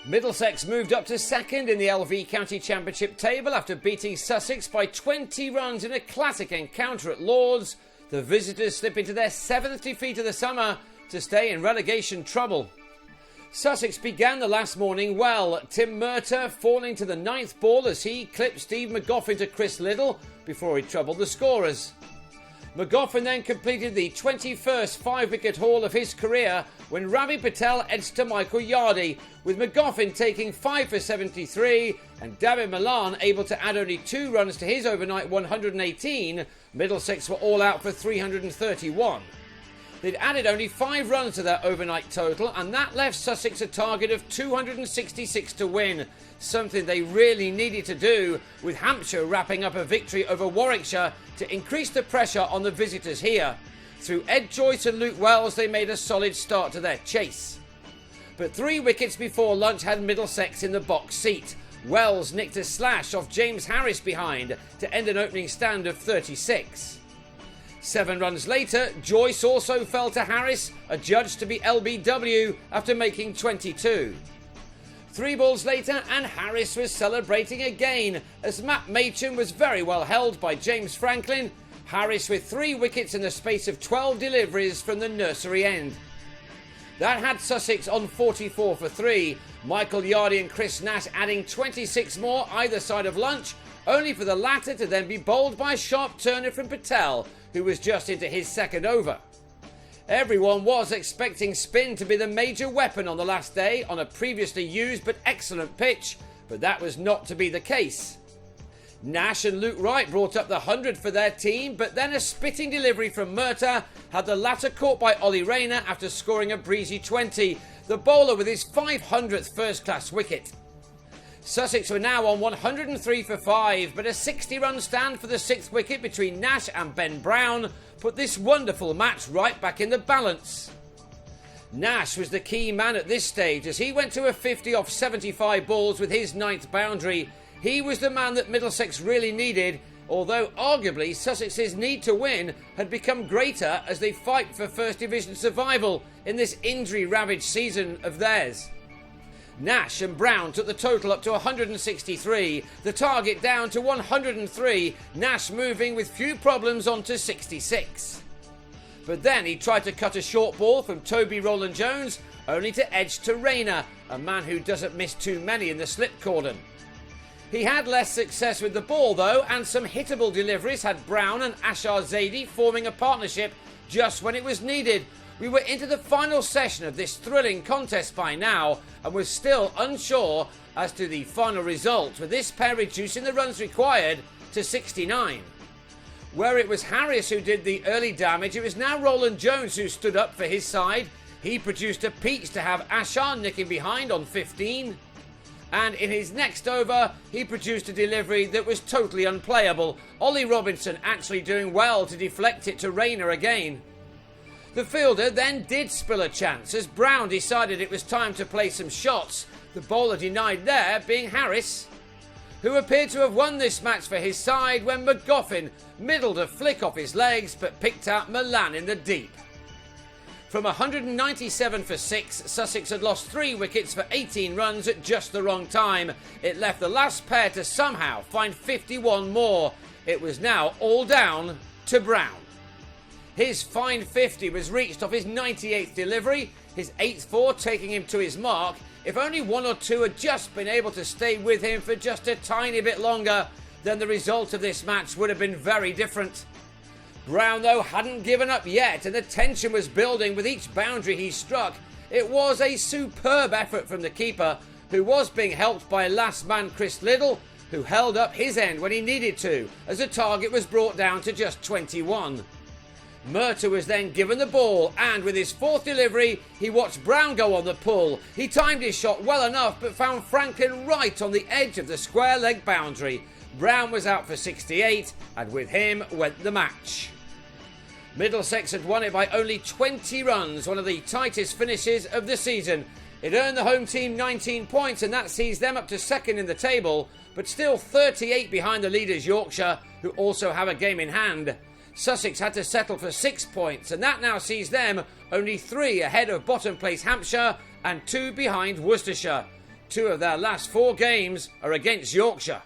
Middlesex moved up to second in the LV County Championship table after beating Sussex by 20 runs in a classic encounter at Lord's. The visitors slip into their 7th defeat of the summer to stay in relegation trouble. Sussex began the last morning well, Tim Murtagh falling to the 9th ball as he clipped Steve McGoffin to Chris Liddle before he troubled the scorers. McGoffin then completed the 21st 5-wicket haul of his career when Ravi Patel edged to Michael Yardy, with McGoffin taking 5 for 73 and David Milan able to add only 2 runs to his overnight 118. Middlesex were all out for 331. They'd added only 5 runs to their overnight total, and that left Sussex a target of 266 to win, something they really needed to do, with Hampshire wrapping up a victory over Warwickshire to increase the pressure on the visitors here. Through Ed Joyce and Luke Wells, they made a solid start to their chase. But 3 wickets before lunch had Middlesex in the box seat. Wells nicked a slash off James Harris behind to end an opening stand of 36. 7 runs later, Joyce also fell to Harris, adjudged to be LBW after making 22. 3 balls later and Harris was celebrating again as Matt Machin was very well held by James Franklin. Harris with 3 wickets in the space of 12 deliveries from the nursery end. That had Sussex on 44 for 3, Michael Yardy and Chris Nash adding 26 more either side of lunch, only for the latter to then be bowled by a sharp turner from Patel, who was just into his 2nd over. Everyone was expecting spin to be the major weapon on the last day on a previously used but excellent pitch, but that was not to be the case. Nash and Luke Wright brought up the 100 for their team, but then a spitting delivery from Murtagh had the latter caught by Ollie Rayner after scoring a breezy 20, the bowler with his 500th first-class wicket. Sussex were now on 103 for 5, but a 60-run stand for the 6th wicket between Nash and Ben Brown put this wonderful match right back in the balance. Nash was the key man at this stage as he went to a 50 off 75 balls with his 9th boundary. He was the man that Middlesex really needed, although arguably Sussex's need to win had become greater as they fight for First Division survival in this injury-ravaged season of theirs. Nash and Brown took the total up to 163, the target down to 103, Nash moving with few problems on to 66. But then he tried to cut a short ball from Toby Rowland-Jones, only to edge to Rayner, a man who doesn't miss too many in the slip cordon. He had less success with the ball though, and some hittable deliveries had Brown and Ashar Zaidi forming a partnership just when it was needed. We were into the final session of this thrilling contest by now and were still unsure as to the final result, with this pair reducing the runs required to 69. Where it was Harris who did the early damage, it was now Rowland-Jones who stood up for his side. He produced a peach to have Ashar nicking behind on 15. And in his next over, he produced a delivery that was totally unplayable, Ollie Robinson actually doing well to deflect it to Rayner again. The fielder then did spill a chance as Brown decided it was time to play some shots, the bowler denied there being Harris, who appeared to have won this match for his side when McGoffin middled a flick off his legs but picked out Milan in the deep. From 197 for 6, Sussex had lost 3 wickets for 18 runs at just the wrong time. It left the last pair to somehow find 51 more. It was now all down to Brown. His fine 50 was reached off his 98th delivery, his 8th 4 taking him to his mark. If only 1 or 2 had just been able to stay with him for just a tiny bit longer, then the result of this match would have been very different. Brown, though, hadn't given up yet, and the tension was building with each boundary he struck. It was a superb effort from the keeper, who was being helped by last man Chris Liddle, who held up his end when he needed to, as the target was brought down to just 21. Murtagh was then given the ball, and with his 4th delivery, he watched Brown go on the pull. He timed his shot well enough, but found Franklin right on the edge of the square leg boundary. Brown was out for 68, and with him went the match. Middlesex had won it by only 20 runs, one of the tightest finishes of the season. It earned the home team 19 points, and that sees them up to 2nd in the table, but still 38 behind the leaders Yorkshire, who also have a game in hand. Sussex had to settle for 6 points, and that now sees them only 3 ahead of bottom place Hampshire and 2 behind Worcestershire. 2 of their last 4 games are against Yorkshire.